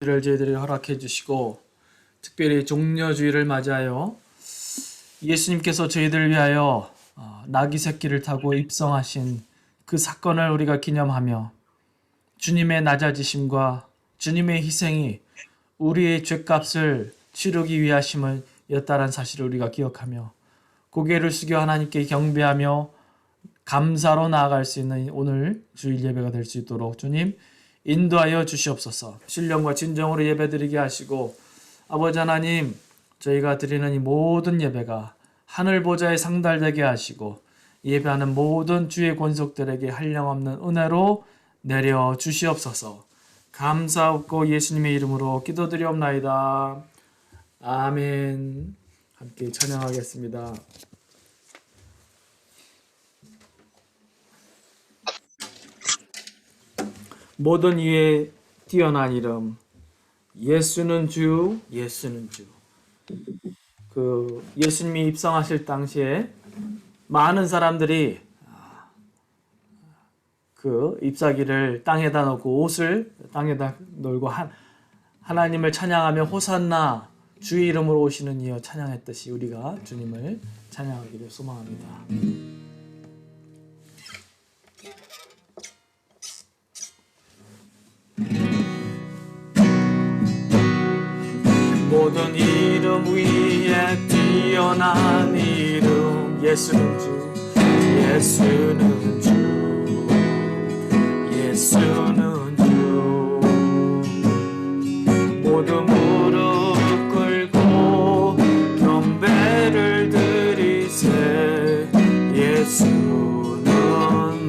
를 저희들이 허락해 주시고 특별히 종려주의를 맞이하여 예수님께서 저희들을 위하여 나귀 새끼를 타고 입성하신 그 사건을 우리가 기념하며 주님의 낮아지심과 주님의 희생이 우리의 죄값을 치르기 위하심이었다는 사실을 우리가 기억하며 고개를 숙여 하나님께 경배하며 감사로 나아갈 수 있는 오늘 주일 예배가 될 수 있도록 주님 인도하여 주시옵소서. 신령과 진정으로 예배드리게 하시고 아버지 하나님, 저희가 드리는 이 모든 예배가 하늘 보좌에 상달되게 하시고 예배하는 모든 주의 권속들에게 한량없는 은혜로 내려 주시옵소서. 감사하고 예수님의 이름으로 기도드리옵나이다. 아멘. 함께 찬양하겠습니다. 모든 이에 뛰어난 이름, 예수는 주, 예수는 주. 예수님이 입성하실 당시에 많은 사람들이 그 잎사귀를 땅에다 놓고 옷을 땅에다 놓고 하나님을 찬양하며 호산나 주의 이름으로 오시는 이여 찬양했듯이 우리가 주님을 찬양하기를 소망합니다. 모든 이름 위에 뛰어난 이름 예수는 주, 예수는 주, 예수는 주. 모두 무릎 꿇고 경배를 드리세. 예수는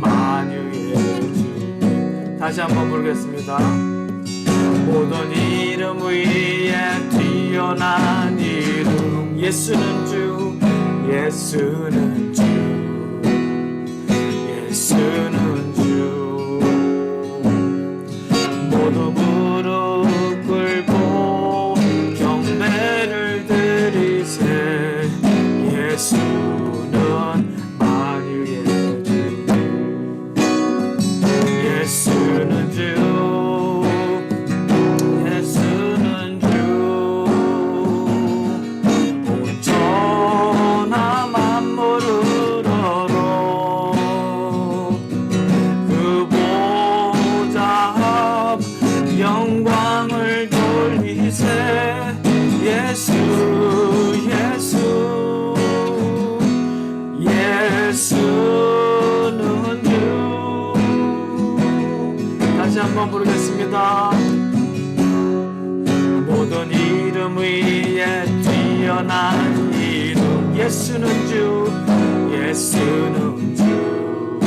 만유의 주. 다시 한번 부르겠습니다. 모든 이름 위에 뛰어난 이름 예수는 주, 예수는 주, 예수는 주. 모두 무릎 꿇고 경배를 드리세. 예수는 만유의 주, 예수는 주, 영광을 돌리세. 예수, 예수, 예수는 주. 다시 한번 부르겠습니다. 모든 이름 위에 뛰어난 이름 예수는 주, 예수는 주,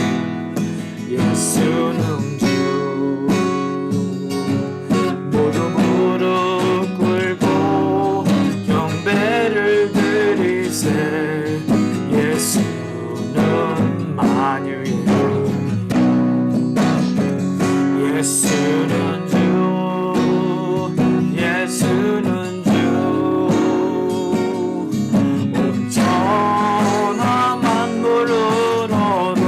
예수는 주. 무릎 꿇고 경배를 드리세. 예수는 만유의 예수는 주, 예수는 주. 온 천하 만물을 얻어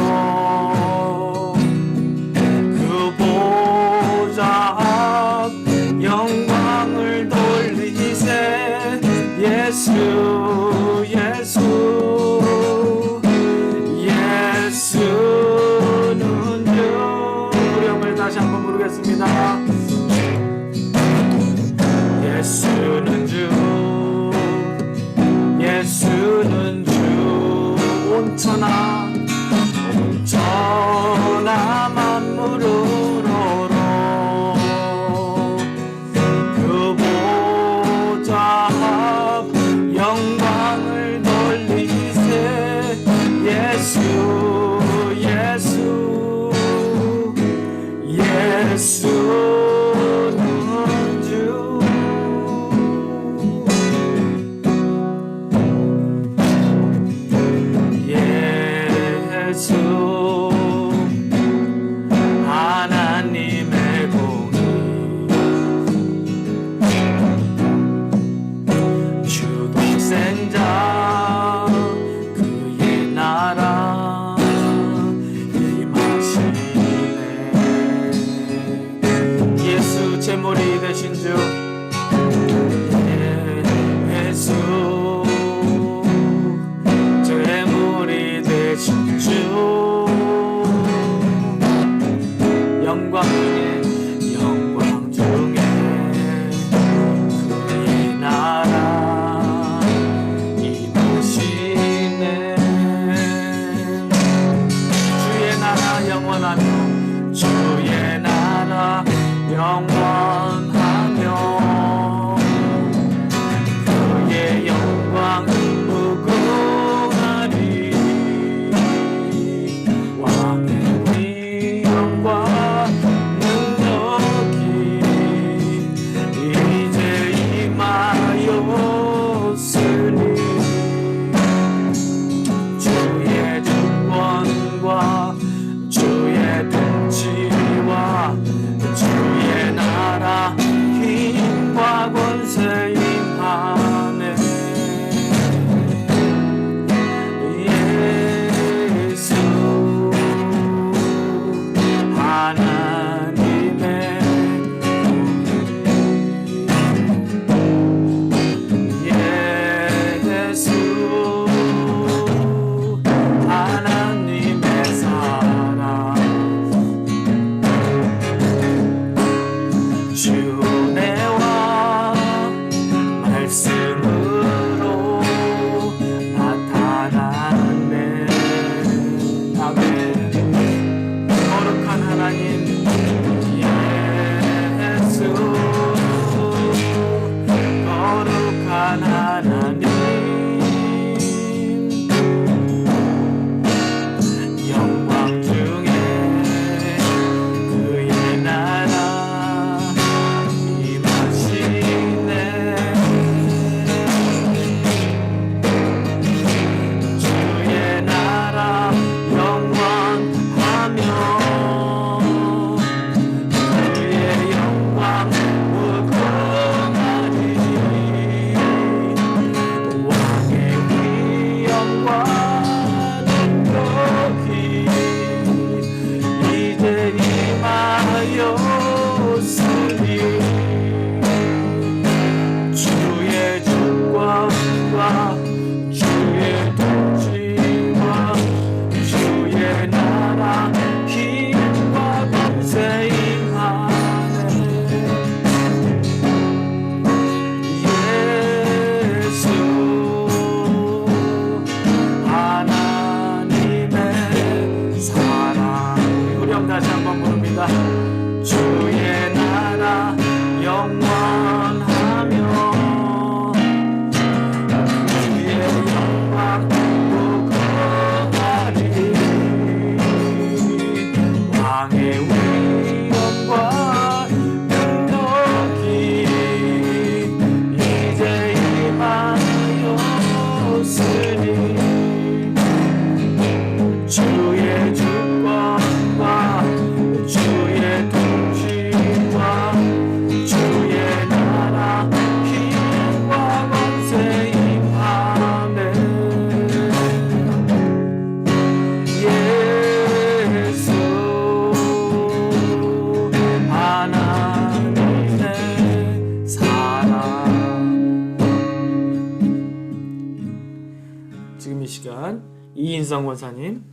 이인성 권사님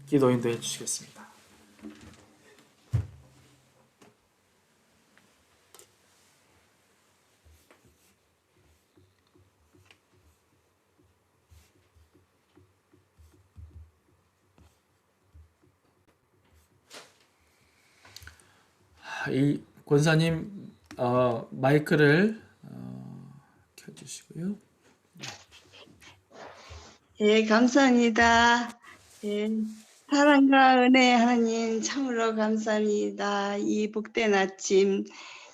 기도 인도해 주시겠습니다. 이 권사님 마이크를 켜주시고요. 예, 감사합니다. 예, 사랑과 은혜 하나님 참으로 감사합니다. 이 복된 아침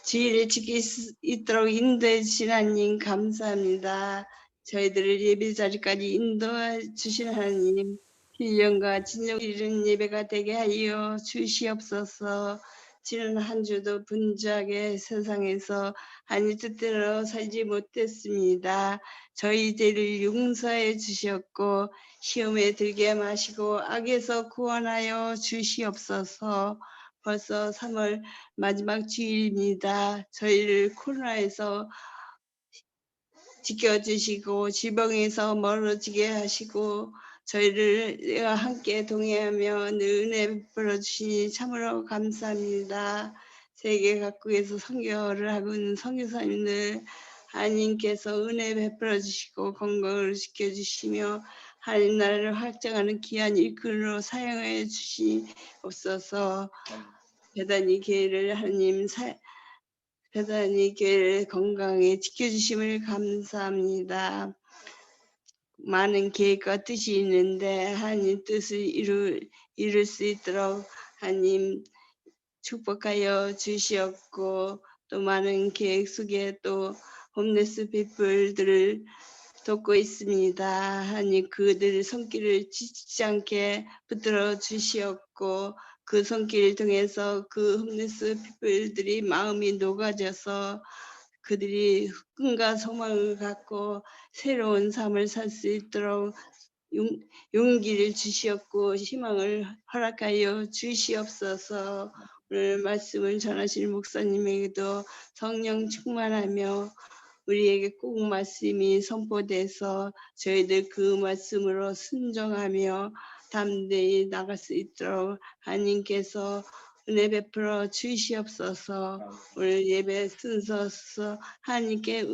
주일을 지킬 수 있도록 인도해 주신 하나님 감사합니다. 저희들을 예배 자리까지 인도해 주신 하나님 신령과 진정 이른 예배가 되게 하여 주시옵소서. 지난 한 주도 분주하게 세상에서 하나님 뜻대로 살지 못했습니다. 저희 죄를 용서해 주셨고 시험에 들게 마시고 악에서 구원하여 주시옵소서. 벌써 3월 마지막 주일입니다. 저희를 코로나에서 지켜주시고 지병에서 멀어지게 하시고 저희를 함께 동행하며 늘 은혜 베풀어 주시니 참으로 감사합니다. 세계 각국에서 선교를 하고 있는 선교사님들 하나님께서 은혜 베풀어 주시고 건강을 지켜주시며 하나님 나라를 확장하는 귀한 일꾼으로 사용해 주시옵소서. 배단이 교회를 하나님 배단이 교회를 건강에 지켜주심을 감사합니다. 많은 계획과 뜻이 있는데 하나님 뜻을 이룰 수 있도록 하나님 축복하여 주시옵고 또 많은 계획 속에 또 홈레스 피플들을 돕고 있습니다. 하나님 그들의 손길을 지치지 않게 붙들어 주시옵고 그 손길을 통해서 그 홈레스 피플들이 마음이 녹아져서 그들이 꿈과 소망을 갖고 새로운 삶을 살 수 있도록 용기를 주시옵고 희망을 허락하여 주시옵소서. 오늘 말씀을 전하실 목사님에게도 성령 충만하며 우리에게 꼭 말씀이 선포돼서 저희들 그 말씀으로 순종하며 담대히 나갈 수 있도록 하나님께서 은혜 베풀어 주시옵소서. 오늘 예배 순서서 하나님께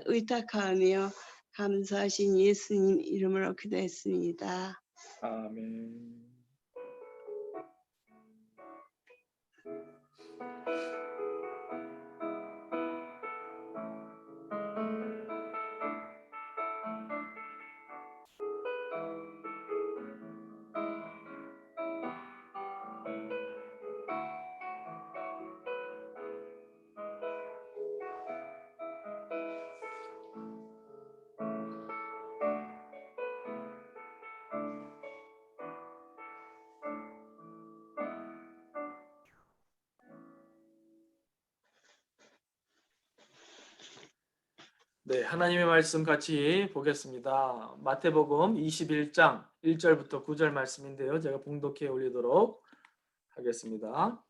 의탁하며 감사하신 예수님 이름으로 기도했습니다. 아멘. 네, 하나님의 말씀 같이 보겠습니다. 마태복음 21장 1절부터 9절 말씀인데요. 제가 봉독해 올리도록 하겠습니다.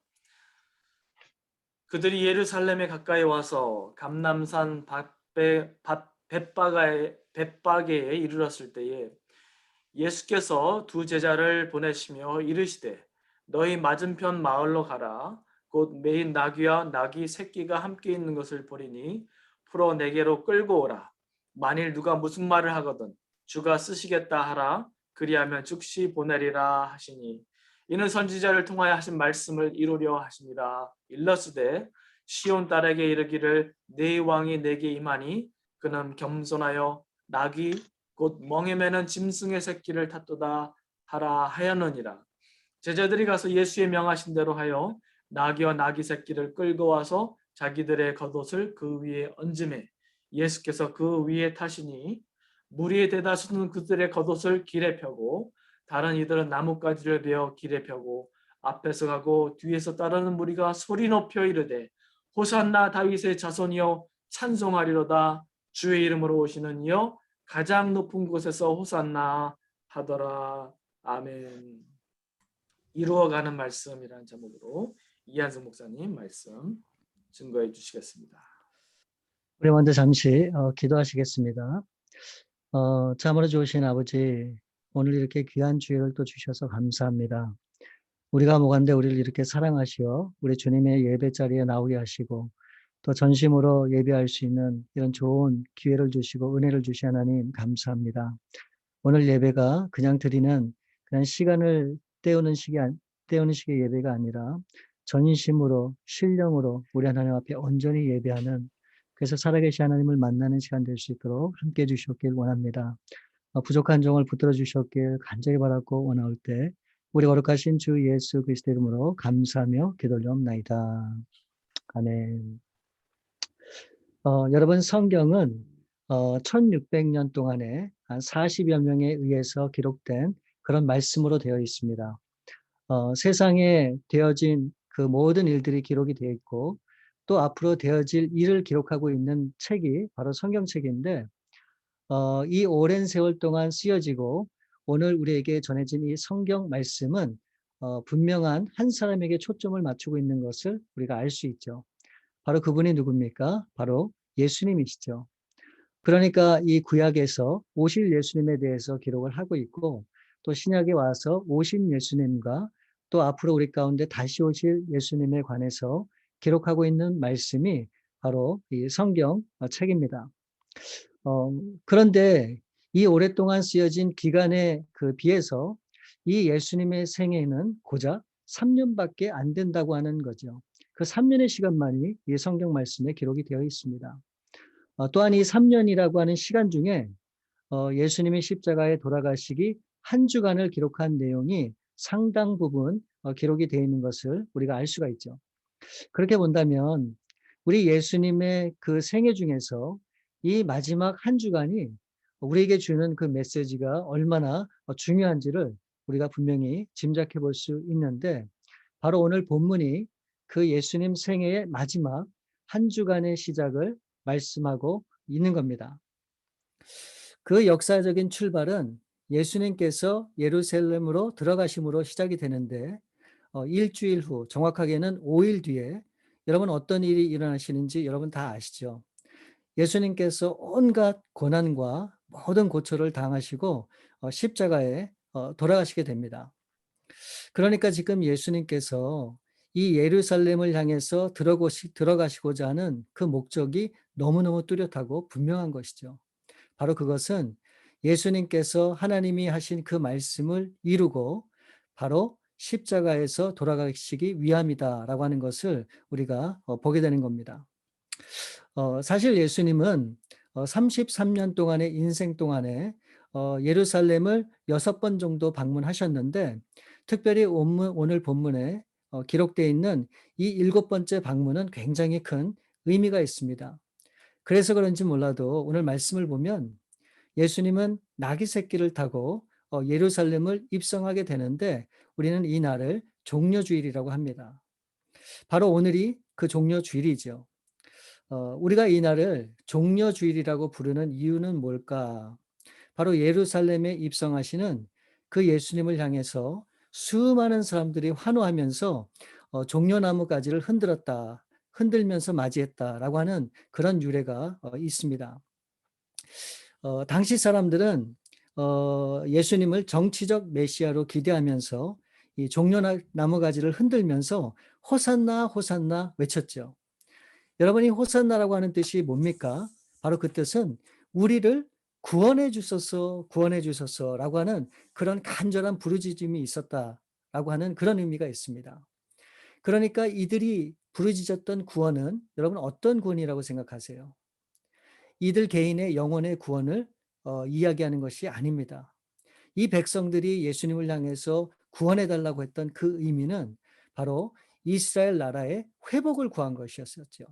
그들이 예루살렘에 가까이 와서 감람산 벳바게에 이르렀을 때에 예수께서 두 제자를 보내시며 이르시되 너희 맞은편 마을로 가라. 곧 매인 나귀와 나귀 새끼가 함께 있는 것을 보리니 풀어 내게로 끌고 오라. 만일 누가 무슨 말을 하거든 주가 쓰시겠다 하라. 그리하면 즉시 보내리라 하시니 이는 선지자를 통하여 하신 말씀을 이루려 하시니라. 일러스되 시온 딸에게 이르기를 네 왕이 내게 임하니 그는 겸손하여 나귀 곧 멍에 매는 짐승의 새끼를 탔도다 하라 하였느니라. 제자들이 가서 예수의 명하신 대로 하여 나귀와 나귀 새끼를 끌고 와서 자기들의 겉옷을 그 위에 얹음에 예수께서 그 위에 타시니 무리의 대다수는 그들의 겉옷을 길에 펴고 다른 이들은 나뭇가지를 베어 길에 펴고 앞에서 가고 뒤에서 따르는 무리가 소리 높여 이르되 호산나 다윗의 자손이여 찬송하리로다. 주의 이름으로 오시는 이여 가장 높은 곳에서 호산나 하더라. 아멘. 이루어가는 말씀이라는 제목으로 이한승 목사님 말씀 증거해 주시겠습니다. 우리 먼저 잠시 기도하시겠습니다. 참으로 좋으신 아버지, 오늘 이렇게 귀한 주일을 또 주셔서 감사합니다. 우리가 뭐간데 우리를 이렇게 사랑하시어 우리 주님의 예배 자리에 나오게 하시고 또 전심으로 예배할 수 있는 이런 좋은 기회를 주시고 은혜를 주신 하나님 감사합니다. 오늘 예배가 그냥 드리는 그냥 시간을 때우는 식의 예배가 아니라 전심으로 신령으로 우리 하나님 앞에 온전히 예배하는, 그래서 살아계신 하나님을 만나는 시간 될 수 있도록 함께 해 주셨길 원합니다. 부족한 종을 붙들어 주셨길 간절히 바랐고 원하올 때 우리 거룩하신 주 예수 그리스도 이름으로 감사하며 기도올리옵나이다. 아멘. 여러분, 성경은 1600년 동안에 한 40여 명에 의해서 기록된 그런 말씀으로 되어 있습니다. 세상에 되어진 그 모든 일들이 기록이 되어 있고 또 앞으로 되어질 일을 기록하고 있는 책이 바로 성경책인데, 이 오랜 세월 동안 쓰여지고 오늘 우리에게 전해진 이 성경 말씀은 분명한 한 사람에게 초점을 맞추고 있는 것을 우리가 알 수 있죠. 바로 그분이 누굽니까? 바로 예수님이시죠. 그러니까 이 구약에서 오실 예수님에 대해서 기록을 하고 있고 또 신약에 와서 오신 예수님과 또 앞으로 우리 가운데 다시 오실 예수님에 관해서 기록하고 있는 말씀이 바로 이 성경 책입니다. 그런데 이 오랫동안 쓰여진 기간에 비해서 이 예수님의 생애는 고작 3년밖에 안 된다고 하는 거죠. 그 3년의 시간만이 이 성경 말씀에 기록이 되어 있습니다. 또한 이 3년이라고 하는 시간 중에 예수님이 십자가에 돌아가시기 한 주간을 기록한 내용이 상당 부분 기록이 되어 있는 것을 우리가 알 수가 있죠. 그렇게 본다면 우리 예수님의 그 생애 중에서 이 마지막 한 주간이 우리에게 주는 그 메시지가 얼마나 중요한지를 우리가 분명히 짐작해 볼 수 있는데, 바로 오늘 본문이 그 예수님 생애의 마지막 한 주간의 시작을 말씀하고 있는 겁니다. 그 역사적인 출발은 예수님께서 예루살렘으로 들어가심으로 시작이 되는데, 일주일 후, 정확하게는 5일 뒤에 여러분 어떤 일이 일어나시는지 여러분 다 아시죠? 예수님께서 온갖 고난과 모든 고초를 당하시고 십자가에 돌아가시게 됩니다. 그러니까 지금 예수님께서 이 예루살렘을 향해서 들어가시고자 하는 그 목적이 너무너무 뚜렷하고 분명한 것이죠. 바로 그것은 예수님께서 하나님이 하신 그 말씀을 이루고 바로 십자가에서 돌아가시기 위함이다라고 하는 것을 우리가 보게 되는 겁니다. 사실 예수님은 33년 동안의 인생 동안에 예루살렘을 6번 정도 방문하셨는데, 특별히 오늘 본문에 기록되어 있는 이 7번째 방문은 굉장히 큰 의미가 있습니다. 그래서 그런지 몰라도 오늘 말씀을 보면 예수님은 나귀 새끼를 타고 예루살렘을 입성하게 되는데, 우리는 이 날을 종려주일이라고 합니다. 바로 오늘이 그 종려주일이죠. 우리가 이 날을 종려주일이라고 부르는 이유는 뭘까? 바로 예루살렘에 입성하시는 그 예수님을 향해서 수많은 사람들이 환호하면서 종려나무 가지를 흔들면서 맞이했다라고 하는 그런 유래가 있습니다. 당시 사람들은 예수님을 정치적 메시아로 기대하면서 이 종려나무 가지를 흔들면서 호산나 호산나 외쳤죠. 여러분이 호산나라고 하는 뜻이 뭡니까? 바로 그 뜻은 우리를 구원해 주소서, 구원해 주소서라고 하는 그런 간절한 부르짖음이 있었다라고 하는 그런 의미가 있습니다. 그러니까 이들이 부르짖었던 구원은 여러분 어떤 구원이라고 생각하세요? 이들 개인의 영혼의 구원을 이야기하는 것이 아닙니다. 이 백성들이 예수님을 향해서 구원해 달라고 했던 그 의미는 바로 이스라엘 나라의 회복을 구한 것이었었죠.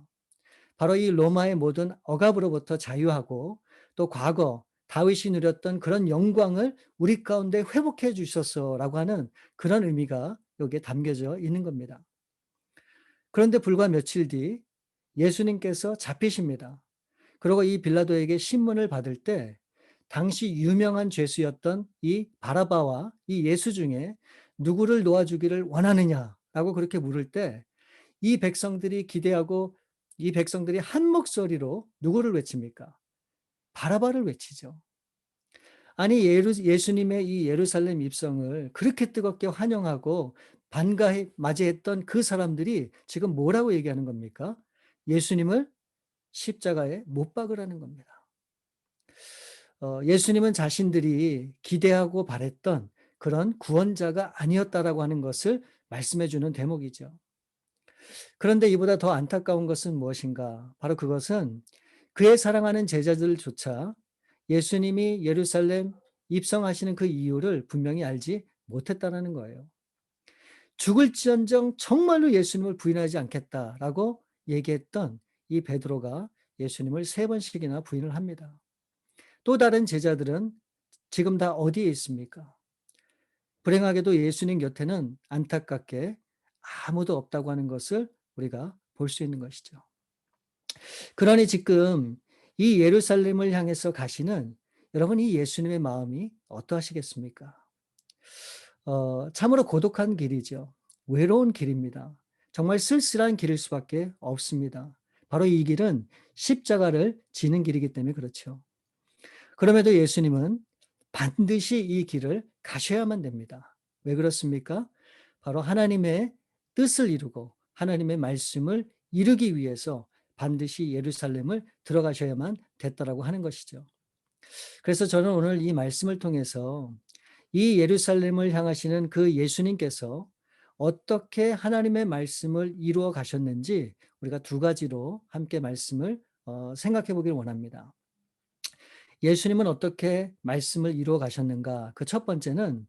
바로 이 로마의 모든 억압으로부터 자유하고 또 과거 다윗이 누렸던 그런 영광을 우리 가운데 회복해 주셔서라고 하는 그런 의미가 여기에 담겨져 있는 겁니다. 그런데 불과 며칠 뒤 예수님께서 잡히십니다. 그리고 이 빌라도에게 신문을 받을 때 당시 유명한 죄수였던 이 바라바와 이 예수 중에 누구를 놓아주기를 원하느냐라고 그렇게 물을 때 이 백성들이 기대하고 이 백성들이 한 목소리로 누구를 외칩니까? 바라바를 외치죠. 아니 예수님의 이 예루살렘 입성을 그렇게 뜨겁게 환영하고 반가해 맞이했던 그 사람들이 지금 뭐라고 얘기하는 겁니까? 예수님을 십자가에 못 박으라는 겁니다. 예수님은 자신들이 기대하고 바랬던 그런 구원자가 아니었다라고 하는 것을 말씀해 주는 대목이죠. 그런데 이보다 더 안타까운 것은 무엇인가? 바로 그것은 그의 사랑하는 제자들조차 예수님이 예루살렘 입성하시는 그 이유를 분명히 알지 못했다는 거예요. 죽을지언정 정말로 예수님을 부인하지 않겠다라고 얘기했던 이 베드로가 예수님을 3번씩이나 부인을 합니다. 또 다른 제자들은 지금 다 어디에 있습니까? 불행하게도 예수님 곁에는 안타깝게 아무도 없다고 하는 것을 우리가 볼 수 있는 것이죠. 그러니 지금 이 예루살렘을 향해서 가시는 여러분, 이 예수님의 마음이 어떠하시겠습니까? 참으로 고독한 길이죠. 외로운 길입니다. 정말 쓸쓸한 길일 수밖에 없습니다. 바로 이 길은 십자가를 지는 길이기 때문에 그렇죠. 그럼에도 예수님은 반드시 이 길을 가셔야만 됩니다. 왜 그렇습니까? 바로 하나님의 뜻을 이루고 하나님의 말씀을 이루기 위해서 반드시 예루살렘을 들어가셔야만 됐다라고 하는 것이죠. 그래서 저는 오늘 이 말씀을 통해서 이 예루살렘을 향하시는 그 예수님께서 어떻게 하나님의 말씀을 이루어 가셨는지 우리가 2가지로 함께 말씀을 생각해 보길 원합니다. 예수님은 어떻게 말씀을 이루어 가셨는가? 그 첫 번째는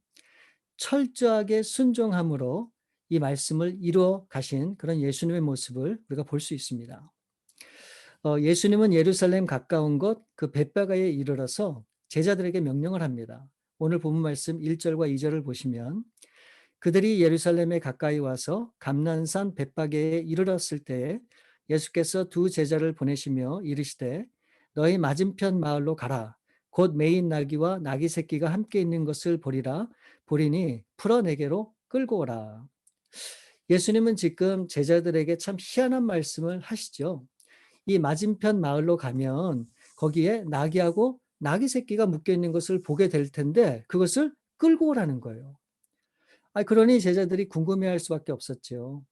철저하게 순종함으로 이 말씀을 이루어 가신 그런 예수님의 모습을 우리가 볼 수 있습니다. 예수님은 예루살렘 가까운 곳 그 벳바가에 이르러서 제자들에게 명령을 합니다. 오늘 본문 말씀 1절과 2절을 보시면 그들이 예루살렘에 가까이 와서 감난산 벳바게에 이르렀을 때에 예수께서 2 제자를 보내시며 이르시되 너희 맞은편 마을로 가라. 곧 매인 나귀와 나귀 새끼가 함께 있는 것을 보리라. 보리니 풀어 내게로 끌고 오라. 예수님은 지금 제자들에게 참 희한한 말씀을 하시죠. 이 맞은편 마을로 가면 거기에 나귀하고 나귀 새끼가 묶여 있는 것을 보게 될 텐데 그것을 끌고 오라는 거예요. 그러니 제자들이 궁금해할 수밖에 없었죠.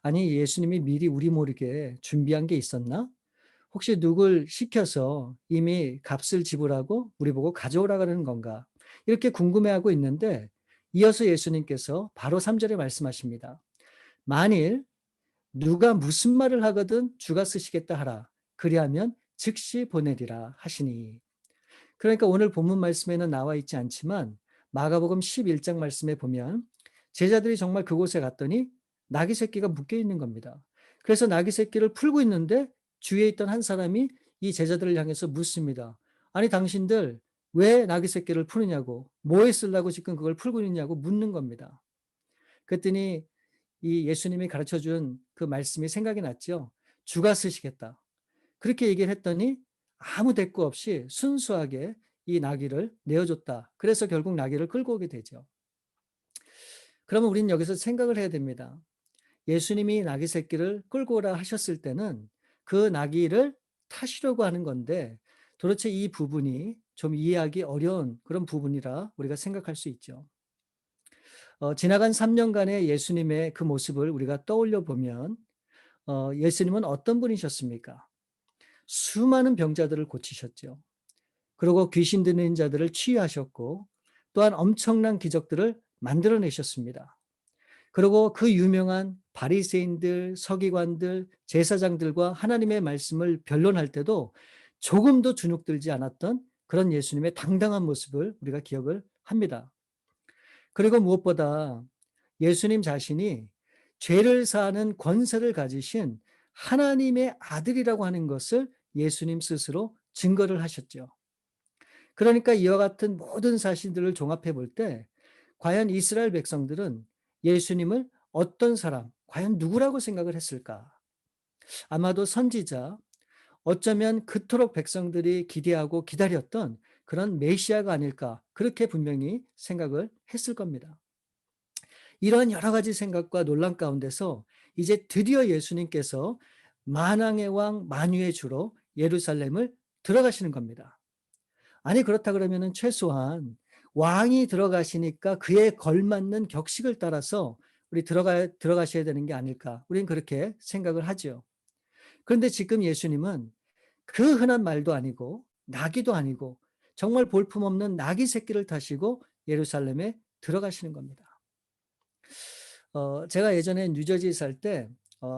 아니, 예수님이 미리 우리 모르게 준비한 게 있었나? 혹시 누굴 시켜서 이미 값을 지불하고 우리 보고 가져오라 그러는 건가? 이렇게 궁금해하고 있는데 이어서 예수님께서 바로 3절에 말씀하십니다. 만일 누가 무슨 말을 하거든 주가 쓰시겠다 하라. 그리하면 즉시 보내리라 하시니. 그러니까 오늘 본문 말씀에는 나와 있지 않지만 마가복음 11장 말씀에 보면 제자들이 정말 그곳에 갔더니 나귀 새끼가 묶여 있는 겁니다. 그래서 나귀 새끼를 풀고 있는데 주위에 있던 한 사람이 이 제자들을 향해서 묻습니다. 아니, 당신들 왜 나귀 새끼를 푸느냐고, 뭐에 쓰려고 지금 그걸 풀고 있냐고 묻는 겁니다. 그랬더니 이 예수님이 가르쳐준 그 말씀이 생각이 났죠. 주가 쓰시겠다. 그렇게 얘기를 했더니 아무 대꾸 없이 순수하게 이 나귀를 내어줬다. 그래서 결국 나귀를 끌고 오게 되죠. 그러면 우리는 여기서 생각을 해야 됩니다. 예수님이 나귀 새끼를 끌고 오라 하셨을 때는 그 나귀를 타시려고 하는 건데 도대체 이 부분이 좀 이해하기 어려운 그런 부분이라 우리가 생각할 수 있죠. 지나간 3년간의 예수님의 그 모습을 우리가 떠올려 보면 예수님은 어떤 분이셨습니까? 수많은 병자들을 고치셨죠. 그리고 귀신 들린 자들을 치유하셨고 또한 엄청난 기적들을 만들어내셨습니다. 그리고 그 유명한 바리새인들, 서기관들, 제사장들과 하나님의 말씀을 변론할 때도 조금도 주눅들지 않았던 그런 예수님의 당당한 모습을 우리가 기억을 합니다. 그리고 무엇보다 예수님 자신이 죄를 사하는 권세를 가지신 하나님의 아들이라고 하는 것을 예수님 스스로 증거를 하셨죠. 그러니까 이와 같은 모든 사실들을 종합해 볼 때 과연 이스라엘 백성들은 예수님을 어떤 사람, 과연 누구라고 생각을 했을까? 아마도 선지자, 어쩌면 그토록 백성들이 기대하고 기다렸던 그런 메시아가 아닐까, 그렇게 분명히 생각을 했을 겁니다. 이런 여러 가지 생각과 논란 가운데서 이제 드디어 예수님께서 만왕의 왕 만유의 주로 예루살렘을 들어가시는 겁니다. 아니 그렇다 그러면은 최소한 왕이 들어가시니까 그에 걸맞는 격식을 따라서 우리 들어가셔야 되는 게 아닐까. 우리는 그렇게 생각을 하죠. 그런데 지금 예수님은 그 흔한 말도 아니고 나귀도 아니고 정말 볼품없는 나귀 새끼를 타시고 예루살렘에 들어가시는 겁니다. 제가 예전에 뉴저지에 살 때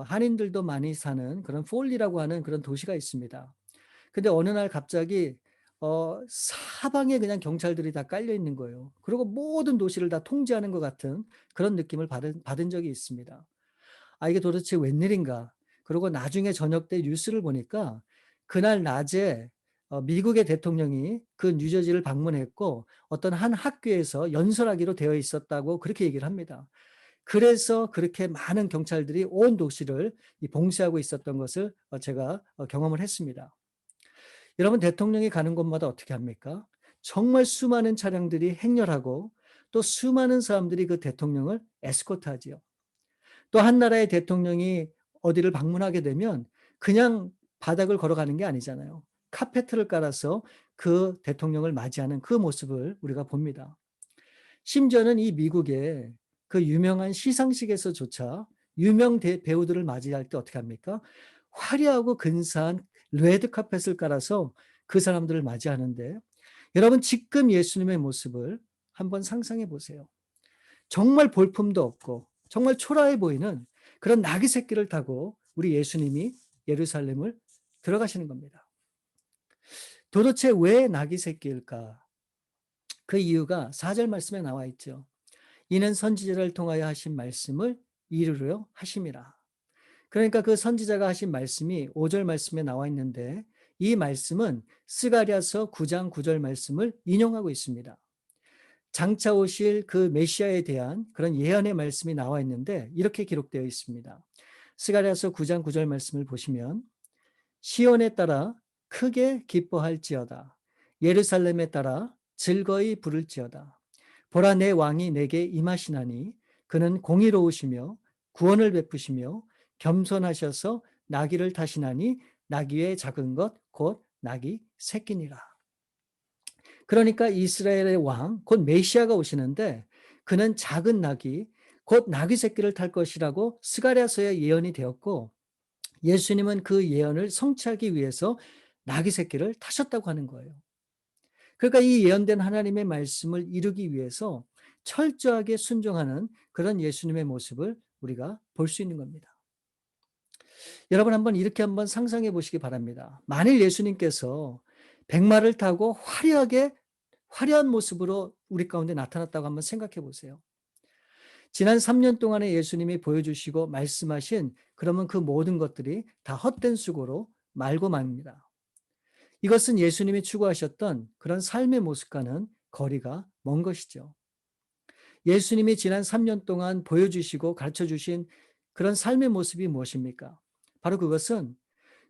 한인들도 많이 사는 그런 폴리라고 하는 그런 도시가 있습니다. 근데 어느 날 갑자기 사방에 그냥 경찰들이 다 깔려 있는 거예요. 그리고 모든 도시를 다 통제하는 것 같은 그런 느낌을 받은 적이 있습니다. 아, 이게 도대체 웬일인가? 그리고 나중에 저녁 때 뉴스를 보니까 그날 낮에 미국의 대통령이 그 뉴저지를 방문했고 어떤 한 학교에서 연설하기로 되어 있었다고 그렇게 얘기를 합니다. 그래서 그렇게 많은 경찰들이 온 도시를 봉쇄하고 있었던 것을 제가 경험을 했습니다. 여러분, 대통령이 가는 곳마다 어떻게 합니까? 정말 수많은 차량들이 행렬하고 또 수많은 사람들이 그 대통령을 에스코트하지요. 또 한 나라의 대통령이 어디를 방문하게 되면 그냥 바닥을 걸어가는 게 아니잖아요. 카페트를 깔아서 그 대통령을 맞이하는 그 모습을 우리가 봅니다. 심지어는 이 미국의 그 유명한 시상식에서조차 유명 배우들을 맞이할 때 어떻게 합니까? 화려하고 근사한 레드 카펫을 깔아서 그 사람들을 맞이하는데, 여러분 지금 예수님의 모습을 한번 상상해 보세요. 정말 볼품도 없고 정말 초라해 보이는 그런 나귀 새끼를 타고 우리 예수님이 예루살렘을 들어가시는 겁니다. 도대체 왜 나귀 새끼일까? 그 이유가 4절 말씀에 나와 있죠. 이는 선지자를 통하여 하신 말씀을 이루려 하심이라. 그러니까 그 선지자가 하신 말씀이 5절 말씀에 나와 있는데, 이 말씀은 스가랴서 9장 9절 말씀을 인용하고 있습니다. 장차 오실 그 메시아에 대한 그런 예언의 말씀이 나와 있는데 이렇게 기록되어 있습니다. 스가랴서 9장 9절 말씀을 보시면, 시온에 따라 크게 기뻐할지어다. 예루살렘에 따라 즐거이 부를지어다. 보라, 내 왕이 내게 임하시나니 그는 공의로우시며 구원을 베푸시며 겸손하셔서 나귀를 타시나니 나귀의 작은 것 곧 나귀 새끼니라. 그러니까 이스라엘의 왕 곧 메시아가 오시는데 그는 작은 나귀 곧 나귀 새끼를 탈 것이라고 스가랴서에 예언이 되었고, 예수님은 그 예언을 성취하기 위해서 나귀 새끼를 타셨다고 하는 거예요. 그러니까 이 예언된 하나님의 말씀을 이루기 위해서 철저하게 순종하는 그런 예수님의 모습을 우리가 볼 수 있는 겁니다. 여러분 한번 상상해 보시기 바랍니다. 만일 예수님께서 백마를 타고 화려한 모습으로 우리 가운데 나타났다고 한번 생각해 보세요. 지난 3년 동안에 예수님이 보여주시고 말씀하신 그러면 그 모든 것들이 다 헛된 수고로 말고 맙니다. 이것은 예수님이 추구하셨던 그런 삶의 모습과는 거리가 먼 것이죠. 예수님이 지난 3년 동안 보여주시고 가르쳐주신 그런 삶의 모습이 무엇입니까? 바로 그것은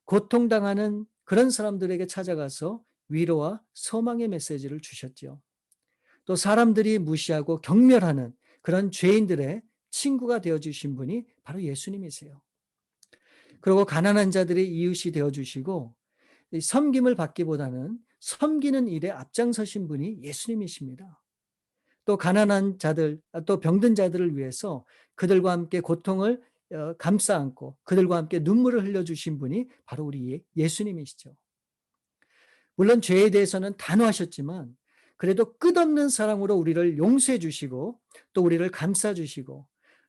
고통당하는 그런 사람들에게 찾아가서 위로와 소망의 메시지를 주셨죠. 또 사람들이 무시하고 경멸하는 그런 죄인들의 친구가 되어주신 분이 바로 예수님이세요. 그리고 가난한 자들의 이웃이 되어주시고 섬김을 받기보다는 섬기는 일에 앞장서신 분이 예수님이십니다. 또 가난한 자들, 또 병든 자들을 위해서 그들과 함께 고통을 감싸 안고 그들과 함께 눈물을 흘려주신 분이 바로 우리 예수님이시죠. 물론 죄에 대해서는 단호하셨지만 그래도 끝없는 사랑으로 우리를 용서해 주시고 또 우리를 감싸 주시고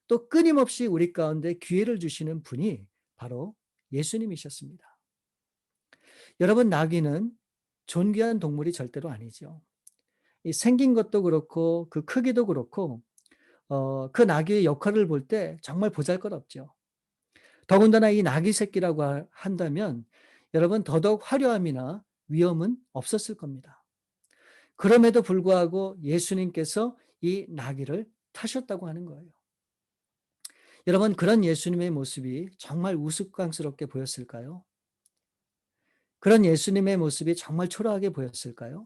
또 끊임없이 우리 가운데 기회를 주시는 분이 바로 예수님이셨습니다. 여러분, 나귀는 존귀한 동물이 절대로 아니죠. 이 생긴 것도 그렇고 그 크기도 그렇고 그 나귀의 역할을 볼 때 정말 보잘것없죠. 더군다나 이 나귀 새끼라고 한다면 여러분 더더욱 화려함이나 위험은 없었을 겁니다. 그럼에도 불구하고 예수님께서 이 나귀를 타셨다고 하는 거예요. 여러분, 그런 예수님의 모습이 정말 우스꽝스럽게 보였을까요? 그런 예수님의 모습이 정말 초라하게 보였을까요?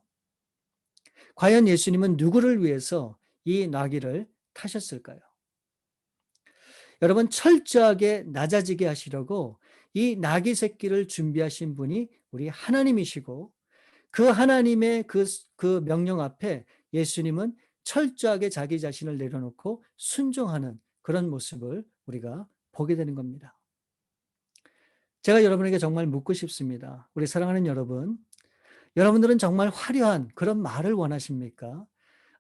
과연 예수님은 누구를 위해서 이 나귀를 타셨을까요? 여러분, 철저하게 낮아지게 하시려고 이 나귀 새끼를 준비하신 분이 우리 하나님이시고, 그 하나님의 그 명령 앞에 예수님은 철저하게 자기 자신을 내려놓고 순종하는 그런 모습을 우리가 보게 되는 겁니다. 제가 여러분에게 정말 묻고 싶습니다. 우리 사랑하는 여러분, 여러분들은 정말 화려한 그런 말을 원하십니까?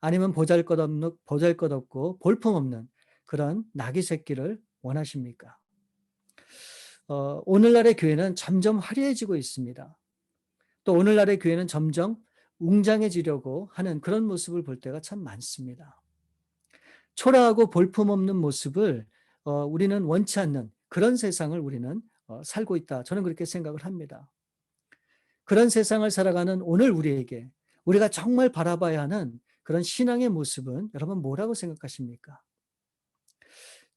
아니면 보잘것없고 볼품없는 그런 나귀 새끼를 원하십니까? 오늘날의 교회는 점점 화려해지고 있습니다. 또 오늘날의 교회는 점점 웅장해지려고 하는 그런 모습을 볼 때가 참 많습니다. 초라하고 볼품없는 모습을 우리는 원치 않는 그런 세상을 우리는 살고 있다. 저는 그렇게 생각을 합니다. 그런 세상을 살아가는 오늘 우리에게 우리가 정말 바라봐야 하는 그런 신앙의 모습은 여러분 뭐라고 생각하십니까?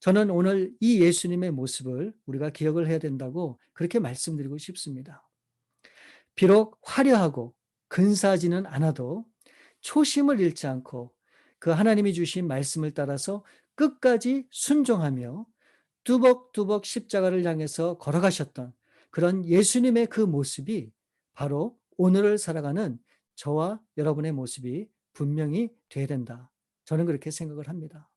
저는 오늘 이 예수님의 모습을 우리가 기억을 해야 된다고 그렇게 말씀드리고 싶습니다. 비록 화려하고 근사하지는 않아도 초심을 잃지 않고 그 하나님이 주신 말씀을 따라서 끝까지 순종하며 뚜벅뚜벅 십자가를 향해서 걸어가셨던 그런 예수님의 그 모습이 바로 오늘을 살아가는 저와 여러분의 모습이 분명히 돼야 된다. 저는 그렇게 생각을 합니다.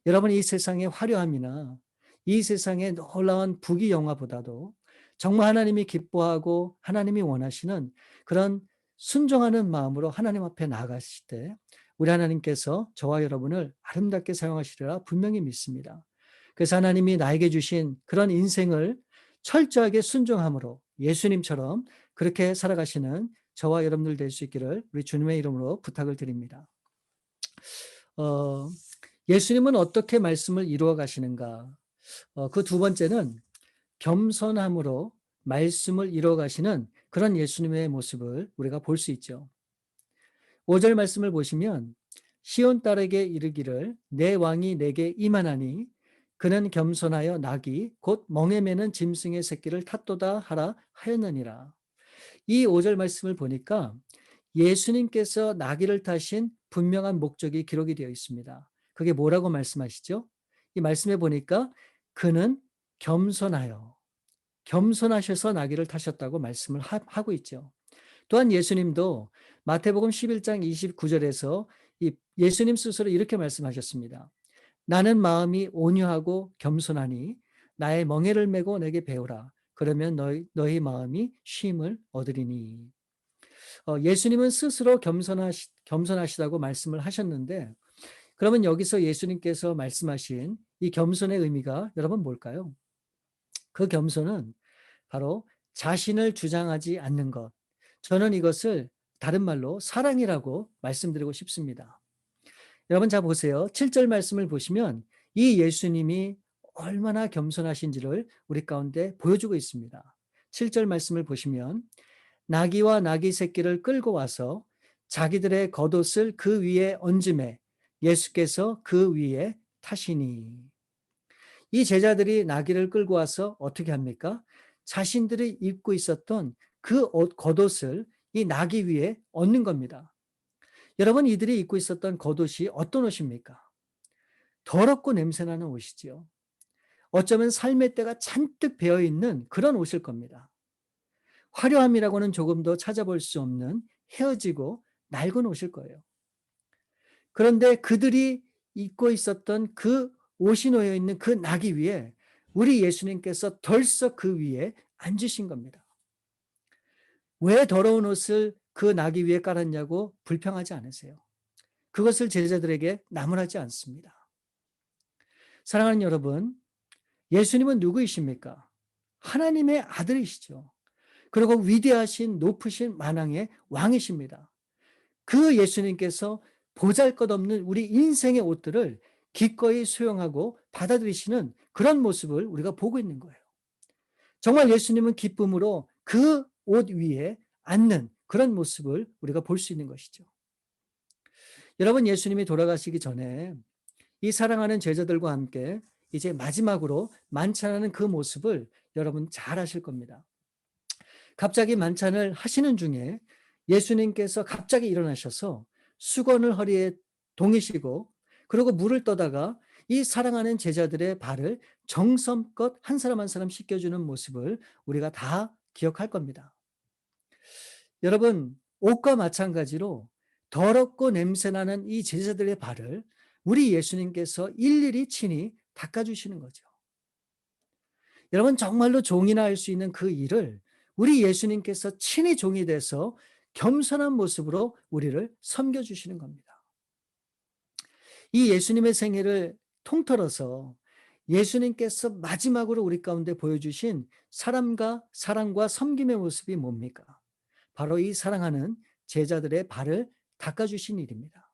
여러분, 이 세상의 화려함이나 이 세상의 놀라운 부귀 영화보다도 정말 하나님이 기뻐하고 하나님이 원하시는 그런 순종하는 마음으로 하나님 앞에 나아가실 때 우리 하나님께서 저와 여러분을 아름답게 사용하시리라 분명히 믿습니다. 그래서 하나님이 나에게 주신 그런 인생을 철저하게 순종함으로 예수님처럼 그렇게 살아가시는 저와 여러분들 될 수 있기를 우리 주님의 이름으로 부탁을 드립니다. 예수님은 어떻게 말씀을 이루어 가시는가? 그 두 번째는 겸손함으로 말씀을 이루어 가시는 그런 예수님의 모습을 우리가 볼 수 있죠. 5절 말씀을 보시면 시온 딸에게 이르기를 내 왕이 내게 임하나니 그는 겸손하여 나귀 곧 멍에 매는 짐승의 새끼를 탔도다 하라 하였느니라. 이 5절 말씀을 보니까 예수님께서 나귀를 타신 분명한 목적이 기록이 되어 있습니다. 그게 뭐라고 말씀하시죠? 이 말씀에 보니까 그는 겸손하셔서 나귀를 타셨다고 말씀을 하고 있죠. 또한 예수님도 마태복음 11장 29절에서 예수님 스스로 이렇게 말씀하셨습니다. 나는 마음이 온유하고 겸손하니 나의 멍에를 메고 내게 배우라. 그러면 너희 마음이 쉼을 얻으리니. 예수님은 스스로 겸손하시다고 말씀을 하셨는데 그러면 여기서 예수님께서 말씀하신 이 겸손의 의미가 여러분 뭘까요? 그 겸손은 바로 자신을 주장하지 않는 것. 저는 이것을 다른 말로 사랑이라고 말씀드리고 싶습니다. 여러분 자 보세요. 7절 말씀을 보시면 이 예수님이 얼마나 겸손하신지를 우리 가운데 보여주고 있습니다. 7절 말씀을 보시면 나귀와 나귀 새끼를 끌고 와서 자기들의 겉옷을 그 위에 얹음에 예수께서 그 위에 타시니. 이 제자들이 나귀를 끌고 와서 어떻게 합니까? 자신들이 입고 있었던 그 겉옷을 이 나귀 위에 얹는 겁니다. 여러분 이들이 입고 있었던 겉옷이 어떤 옷입니까? 더럽고 냄새나는 옷이지요. 어쩌면 삶의 때가 잔뜩 배어있는 그런 옷일 겁니다. 화려함이라고는 조금 더 찾아볼 수 없는 헤어지고 낡은 옷일 거예요. 그런데 그들이 입고 있었던 그 옷이 놓여 있는 그 나귀 위에 우리 예수님께서 덜썩 그 위에 앉으신 겁니다. 왜 더러운 옷을 그 나귀 위에 깔았냐고 불평하지 않으세요. 그것을 제자들에게 나무라지 않습니다. 사랑하는 여러분, 예수님은 누구이십니까? 하나님의 아들이시죠. 그리고 위대하신 높으신 만왕의 왕이십니다. 그 예수님께서 보잘것없는 우리 인생의 옷들을 기꺼이 수용하고 받아들이시는 그런 모습을 우리가 보고 있는 거예요. 정말 예수님은 기쁨으로 그 옷 위에 앉는 그런 모습을 우리가 볼 수 있는 것이죠. 여러분 예수님이 돌아가시기 전에 이 사랑하는 제자들과 함께 이제 마지막으로 만찬하는 그 모습을 여러분 잘 아실 겁니다. 갑자기 만찬을 하시는 중에 예수님께서 갑자기 일어나셔서 수건을 허리에 동이시고 그리고 물을 떠다가 이 사랑하는 제자들의 발을 정성껏 한 사람 한 사람 씻겨주는 모습을 우리가 다 기억할 겁니다. 여러분, 옷과 마찬가지로 더럽고 냄새나는 이 제자들의 발을 우리 예수님께서 일일이 친히 닦아주시는 거죠. 여러분, 정말로 종이나 할 수 있는 그 일을 우리 예수님께서 친히 종이 돼서 겸손한 모습으로 우리를 섬겨주시는 겁니다. 이 예수님의 생애를 통틀어서 예수님께서 마지막으로 우리 가운데 보여주신 사랑과 섬김의 모습이 뭡니까? 바로 이 사랑하는 제자들의 발을 닦아주신 일입니다.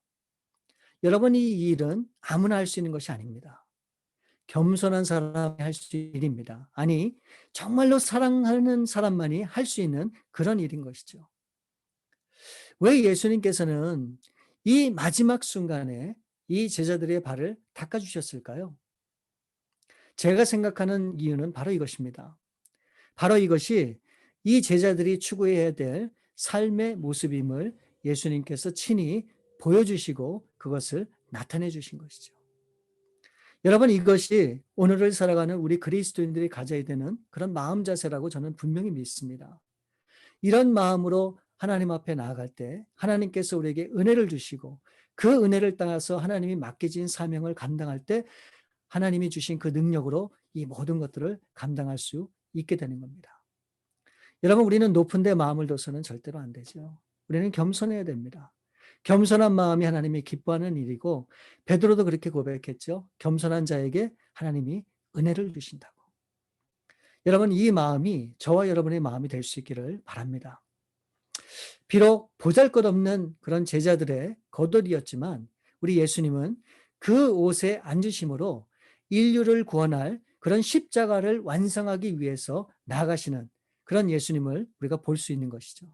여러분, 이 일은 아무나 할 수 있는 것이 아닙니다. 겸손한 사람이 할 수 있는 일입니다. 아니, 정말로 사랑하는 사람만이 할 수 있는 그런 일인 것이죠. 왜 예수님께서는 이 마지막 순간에 이 제자들의 발을 닦아주셨을까요? 제가 생각하는 이유는 바로 이것입니다. 바로 이것이 이 제자들이 추구해야 될 삶의 모습임을 예수님께서 친히 보여주시고 그것을 나타내 주신 것이죠. 여러분, 이것이 오늘을 살아가는 우리 그리스도인들이 가져야 되는 그런 마음 자세라고 저는 분명히 믿습니다. 이런 마음으로 하나님 앞에 나아갈 때 하나님께서 우리에게 은혜를 주시고 그 은혜를 따라서 하나님이 맡겨진 사명을 감당할 때 하나님이 주신 그 능력으로 이 모든 것들을 감당할 수 있게 되는 겁니다. 여러분, 우리는 높은 데 마음을 둬서는 절대로 안 되죠. 우리는 겸손해야 됩니다. 겸손한 마음이 하나님이 기뻐하는 일이고 베드로도 그렇게 고백했죠. 겸손한 자에게 하나님이 은혜를 주신다고. 여러분, 이 마음이 저와 여러분의 마음이 될 수 있기를 바랍니다. 비록 보잘것없는 그런 제자들의 겉옷이었지만 우리 예수님은 그 옷에 앉으심으로 인류를 구원할 그런 십자가를 완성하기 위해서 나아가시는 그런 예수님을 우리가 볼 수 있는 것이죠.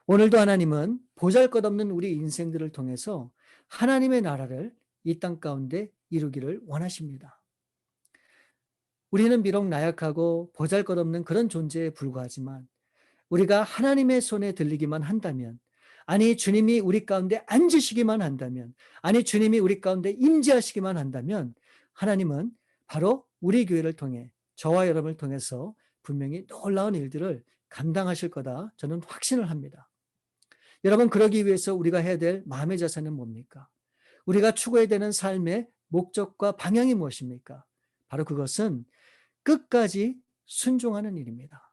오늘도 하나님은 보잘것없는 우리 인생들을 통해서 하나님의 나라를 이 땅 가운데 이루기를 원하십니다. 우리는 비록 나약하고 보잘것없는 그런 존재에 불과하지만 우리가 하나님의 손에 들리기만 한다면, 아니 주님이 우리 가운데 앉으시기만 한다면, 아니 주님이 우리 가운데 임재하시기만 한다면 하나님은 바로 우리 교회를 통해 저와 여러분을 통해서 분명히 놀라운 일들을 감당하실 거다 저는 확신을 합니다. 여러분, 그러기 위해서 우리가 해야 될 마음의 자세는 뭡니까? 우리가 추구해야 되는 삶의 목적과 방향이 무엇입니까? 바로 그것은 끝까지 순종하는 일입니다.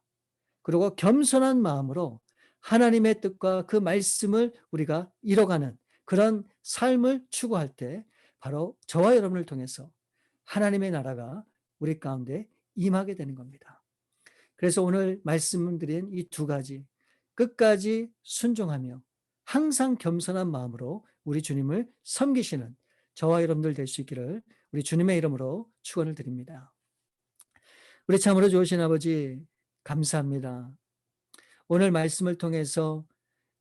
그리고 겸손한 마음으로 하나님의 뜻과 그 말씀을 우리가 이뤄가는 그런 삶을 추구할 때 바로 저와 여러분을 통해서 하나님의 나라가 우리 가운데 임하게 되는 겁니다. 그래서 오늘 말씀드린 이 두 가지, 끝까지 순종하며 항상 겸손한 마음으로 우리 주님을 섬기시는 저와 여러분들 될 수 있기를 우리 주님의 이름으로 축원을 드립니다. 우리 참으로 좋으신 아버지, 감사합니다. 오늘 말씀을 통해서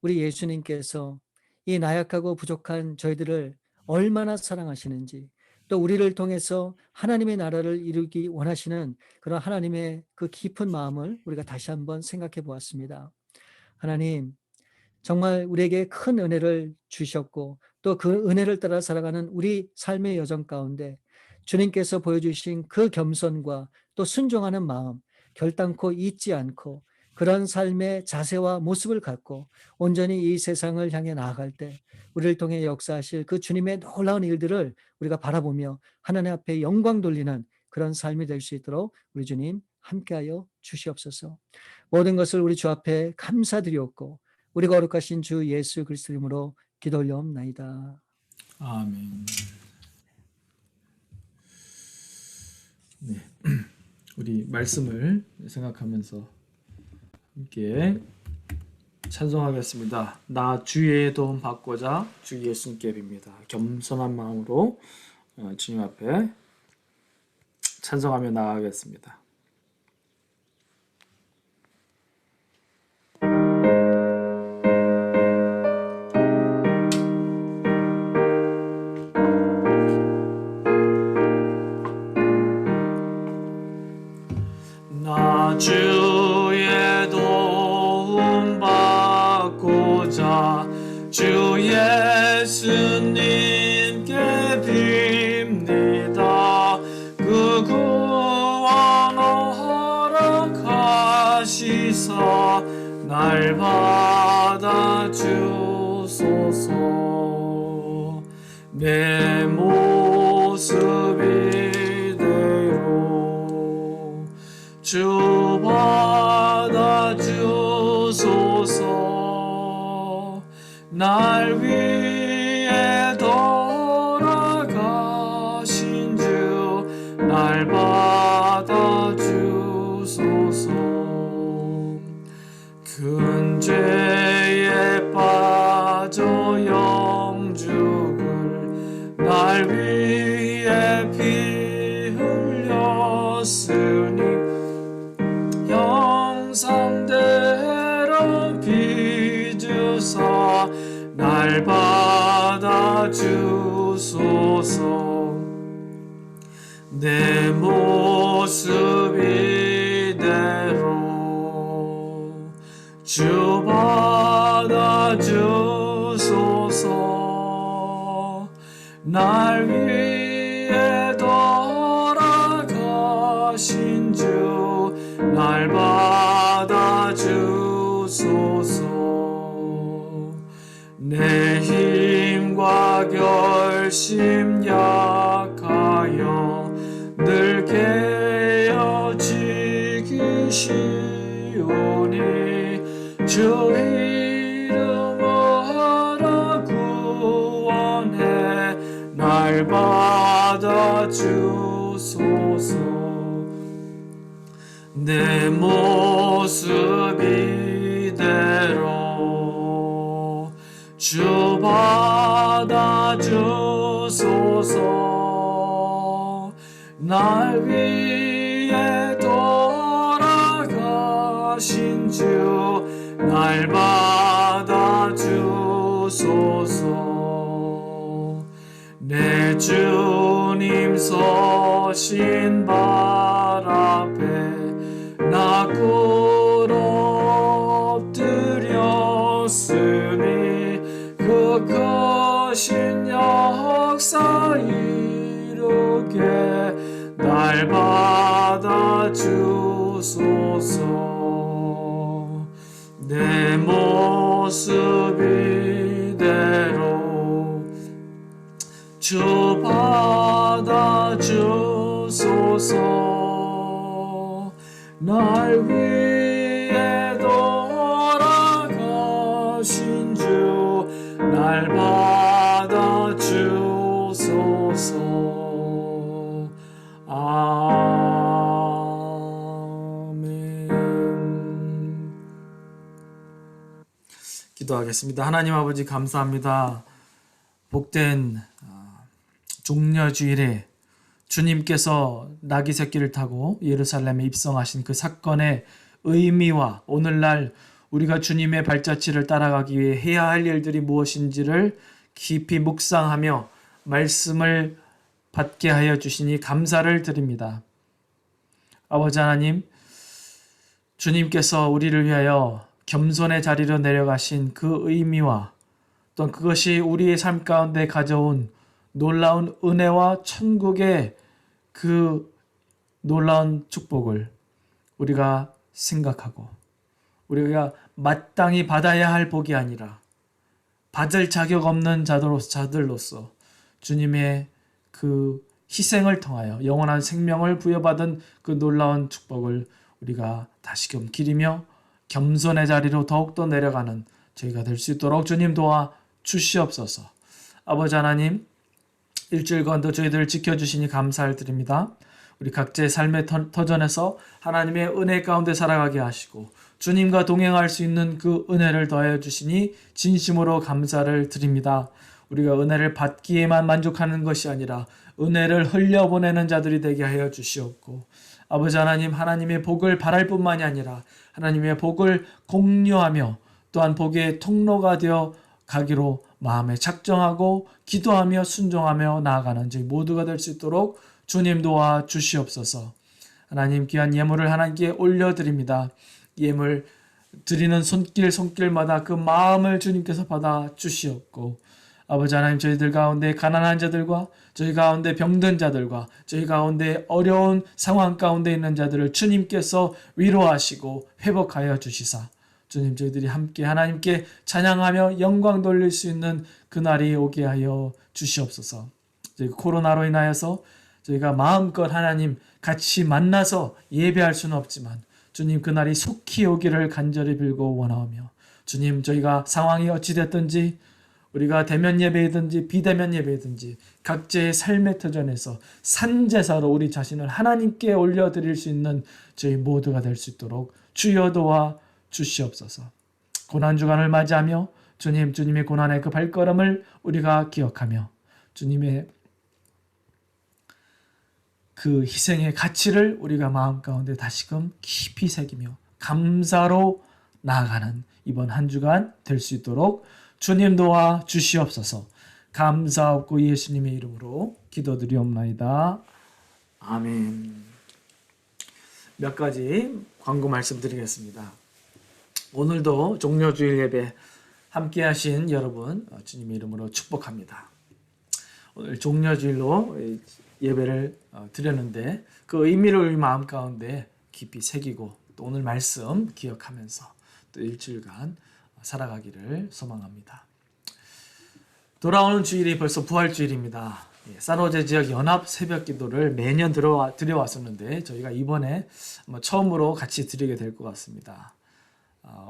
우리 예수님께서 이 나약하고 부족한 저희들을 얼마나 사랑하시는지, 또 우리를 통해서 하나님의 나라를 이루기 원하시는 그런 하나님의 그 깊은 마음을 우리가 다시 한번 생각해 보았습니다. 하나님, 정말 우리에게 큰 은혜를 주셨고 또 그 은혜를 따라 살아가는 우리 삶의 여정 가운데 주님께서 보여주신 그 겸손과 또 순종하는 마음, 결단코 잊지 않고 그런 삶의 자세와 모습을 갖고 온전히 이 세상을 향해 나아갈 때 우리를 통해 역사하실 그 주님의 놀라운 일들을 우리가 바라보며 하나님 앞에 영광 돌리는 그런 삶이 될 수 있도록 우리 주님 함께하여 주시옵소서. 모든 것을 우리 주 앞에 감사드리옵고 우리 거룩하신 주 예수 그리스도 이름으로 기도 올려옵나이다. 아멘. 네, 우리 말씀을 생각하면서 함께 찬송하겠습니다. 나 주의 도움 받고자 주 예수님께 빕니다. 겸손한 마음으로 주님 앞에 찬송하며 나아가겠습니다. 나 주의 도움 받고자 주 예수님께 빕니다. 그 구원 허락하시사 날 받아주소서. 내 모습 이대로 주 받아주소서. 날 위해 돌아가신 주 날 받아주소서. 큰 죄에 빠져 영죽을 날 위해 피 흘렸으니 형상대로 빚으사 날 받아주소서. 내 모습 이대로 주 받아주소서. 날 위해 돌아가신 주 날 받아주소서. 내 힘과 결심 약하여 늘 깨어지기 쉬우니 주 이름으로 구원해 날 받아주소서. 내 모습 이대로 주 받아주소서. 날 위해 돌아가신 주 날 받아주소서. 내 주님 서신 발 앞에 나 꿇어 엎드렸으니 그 크신 역사 이루게 날 받아주소서. 내 모습 이대로 주 받아주소서. 날 위해 돌아가신 주 날 받아주소서. 아멘. 기도하겠습니다. 하나님 아버지 감사합니다. 복된 종려주일에 주님께서 나귀 새끼를 타고 예루살렘에 입성하신 그 사건의 의미와 오늘날 우리가 주님의 발자취를 따라가기 위해 해야 할 일들이 무엇인지를 깊이 묵상하며 말씀을 받게 하여 주시니 감사를 드립니다. 아버지 하나님, 주님께서 우리를 위하여 겸손의 자리로 내려가신 그 의미와 또 그것이 우리의 삶 가운데 가져온 놀라운 은혜와 천국의 그 놀라운 축복을 우리가 생각하고 우리가 마땅히 받아야 할 복이 아니라 받을 자격 없는 자들로서 주님의 그 희생을 통하여 영원한 생명을 부여받은 그 놀라운 축복을 우리가 다시금 기리며 겸손의 자리로 더욱더 내려가는 저희가 될 수 있도록 주님 도와 주시옵소서. 아버지 하나님, 일주일간도 저희들을 지켜주시니 감사를 드립니다. 우리 각자의 삶의 터전에서 하나님의 은혜 가운데 살아가게 하시고 주님과 동행할 수 있는 그 은혜를 더하여 주시니 진심으로 감사를 드립니다. 우리가 은혜를 받기에만 만족하는 것이 아니라 은혜를 흘려보내는 자들이 되게 하여 주시옵고, 아버지 하나님, 하나님의 복을 바랄 뿐만이 아니라 하나님의 복을 공유하며 또한 복의 통로가 되어 가기로 마음에 작정하고 기도하며 순종하며 나아가는 저희 모두가 될 수 있도록 주님 도와 주시옵소서. 하나님, 귀한 예물을 하나님께 올려드립니다. 예물 드리는 손길마다 그 마음을 주님께서 받아 주시옵고, 아버지 하나님, 저희들 가운데 가난한 자들과 저희 가운데 병든 자들과 저희 가운데 어려운 상황 가운데 있는 자들을 주님께서 위로하시고 회복하여 주시사 주님, 저희들이 함께 하나님께 찬양하며 영광 돌릴 수 있는 그날이 오게 하여 주시옵소서. 저희 코로나로 인하여서 저희가 마음껏 하나님 같이 만나서 예배할 수는 없지만 주님, 그날이 속히 오기를 간절히 빌고 원하오며, 주님, 저희가 상황이 어찌됐든지 우리가 대면 예배이든지 비대면 예배이든지 각자의 삶의 터전에서 산제사로 우리 자신을 하나님께 올려드릴 수 있는 저희 모두가 될 수 있도록 주여 도와 주시옵소서. 고난주간을 맞이하며 주님의 고난의 그 발걸음을 우리가 기억하며 주님의 그 희생의 가치를 우리가 마음 가운데 다시금 깊이 새기며 감사로 나아가는 이번 한 주간 될 수 있도록 주님 도와 주시옵소서. 감사하고 예수님의 이름으로 기도드리옵나이다. 아멘. 몇 가지 광고 말씀드리겠습니다. 오늘도 종려주일 예배 함께 하신 여러분 주님의 이름으로 축복합니다. 오늘 종려주일로 예배를 드렸는데 그 의미를 우리 마음 가운데 깊이 새기고 또 오늘 말씀 기억하면서 또 일주일간 살아가기를 소망합니다. 돌아오는 주일이 벌써 부활주일입니다. 산호제 지역 연합 새벽 기도를 매년 드려왔었는데 저희가 이번에 처음으로 같이 드리게 될 것 같습니다.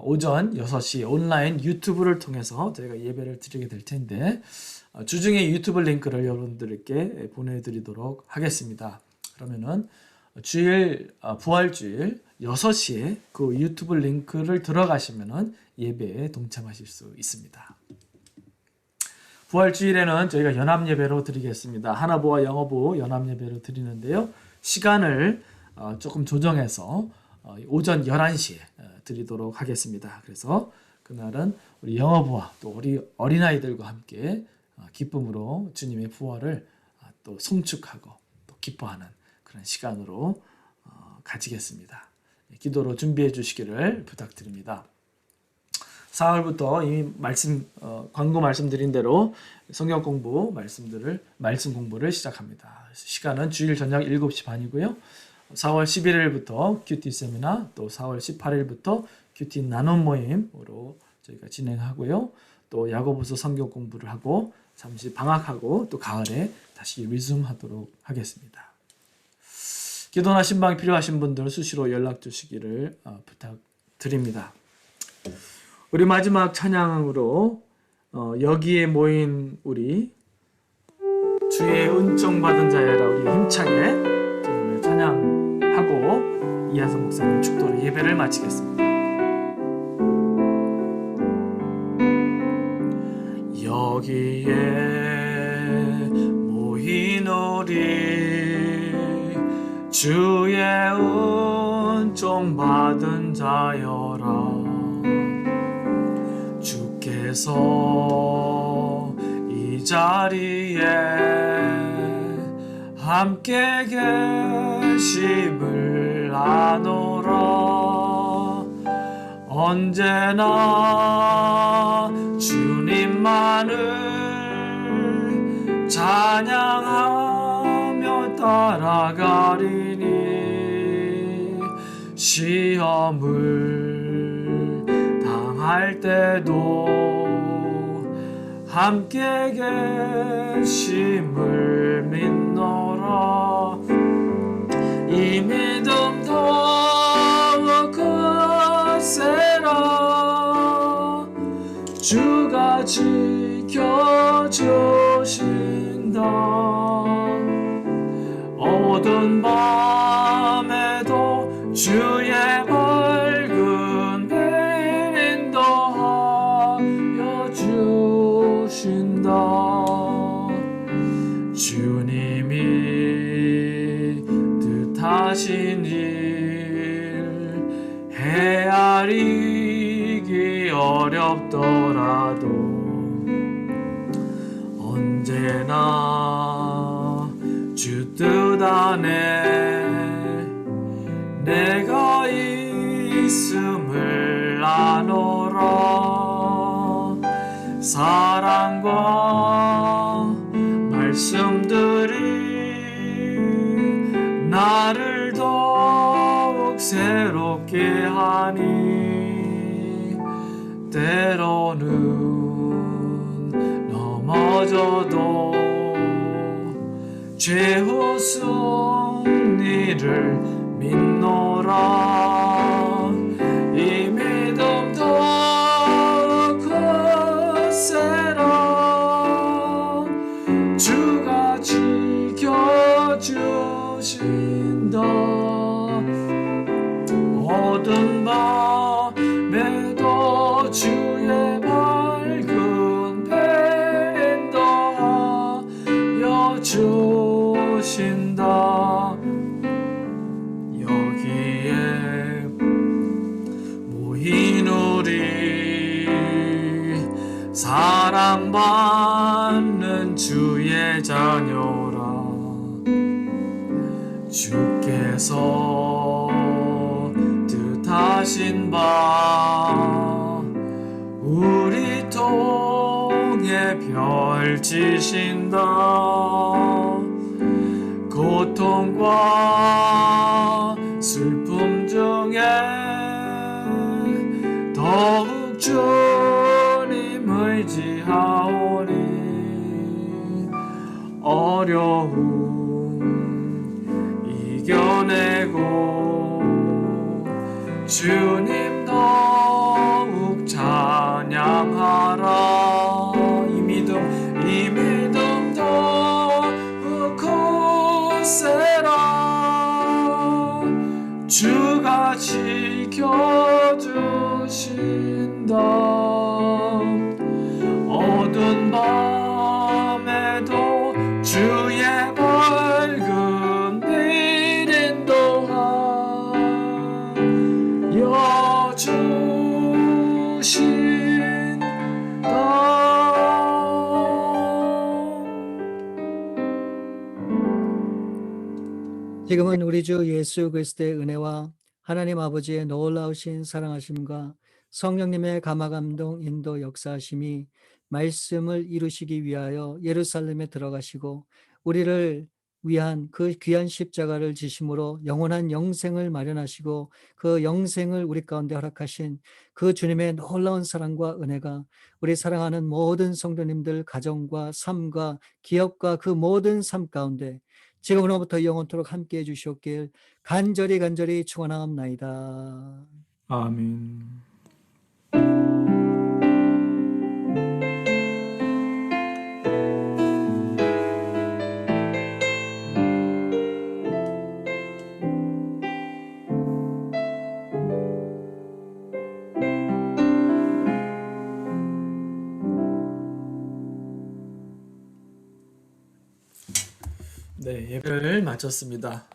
오전 6시 온라인 유튜브를 통해서 저희가 예배를 드리게 될 텐데 주중에 유튜브 링크를 여러분들께 보내드리도록 하겠습니다. 그러면은 주일 부활주일 6시에 그 유튜브 링크를 들어가시면은 예배에 동참하실 수 있습니다. 부활주일에는 저희가 연합예배로 드리겠습니다. 하나부와 영어부 연합예배로 드리는데요. 시간을 조금 조정해서 오전 11시에 드리도록 하겠습니다. 그래서 그날은 우리 영어부와 또 우리 어린아이들과 함께 기쁨으로 주님의 부활을 또 송축하고 또 기뻐하는 그런 시간으로 가지겠습니다. 기도로 준비해 주시기를 부탁드립니다. 4월부터 이미 광고 말씀드린 대로 성경 공부 말씀 공부를 시작합니다. 시간은 주일 저녁 7시 반이고요. 4월 11일부터 큐티 세미나, 또 4월 18일부터 큐티 나눔 모임으로 저희가 진행하고요. 또 야고보서 성경 공부를 하고 잠시 방학하고 또 가을에 다시 리즘하도록 하겠습니다. 기도나 신방이 필요하신 분들 수시로 연락 주시기를 부탁드립니다. 우리 마지막 찬양으로 여기에 모인 우리 주의 은총 받은 자여라, 우리 힘차게 주님을 찬양하고 이하성 목사님 축도로 예배를 마치겠습니다. 여기에 모인 우리 주의 은총 받은 자여라, 주께서 이 자리에 함께 계심을 아노라. 언제나 주님만을 찬양하며 따라가리니 시험을 당할 때도 함께 계심을 믿노라. 이 믿음 더욱 크세라. 주가 지켜주신다. 어두운 밤에도 주의 밝은 빛 인도하여 주신다. 주님이 뜻하신 일 헤아리기 어렵더라도 언제나 주 뜻 안에 내가 있음을 아노라. 사랑과 말씀들이 나를 더욱 새롭게 하니 때로는 넘어져도 최후 승리를 믿노라. 이 믿음 더욱 굳세라. 주가 지켜주신다. 모든 밤에도 주의 밝은 빛 더하여 주신다. 여기에 모인 우리 사랑받는 주의 자녀라. 주께서 뜻하신 바 우리 통해 펼치신다. 고통과 슬픔 중에 더욱 주님 의지하오니 어려움 이겨내고 주님 더욱 찬양하라. 이 믿음 더욱 굳세라. 주가 지켜주신다. 어두운 밤에도 주의 밝은 빛 인도하여 주신다. 지금은 우리 주 예수 그리스도의 은혜와 하나님 아버지의 놀라우신 사랑하심과 성령님의 감화감동 인도 역사하심이 말씀을 이루시기 위하여 예루살렘에 들어가시고 우리를 위한 그 귀한 십자가를 지심으로 영원한 영생을 마련하시고 그 영생을 우리 가운데 허락하신 그 주님의 놀라운 사랑과 은혜가 우리 사랑하는 모든 성도님들 가정과 삶과 기업과 그 모든 삶 가운데 지금으로부터 영원토록 함께해 주시옵길 간절히 축원하옵나이다. 아멘. 네, 예배를 마쳤습니다.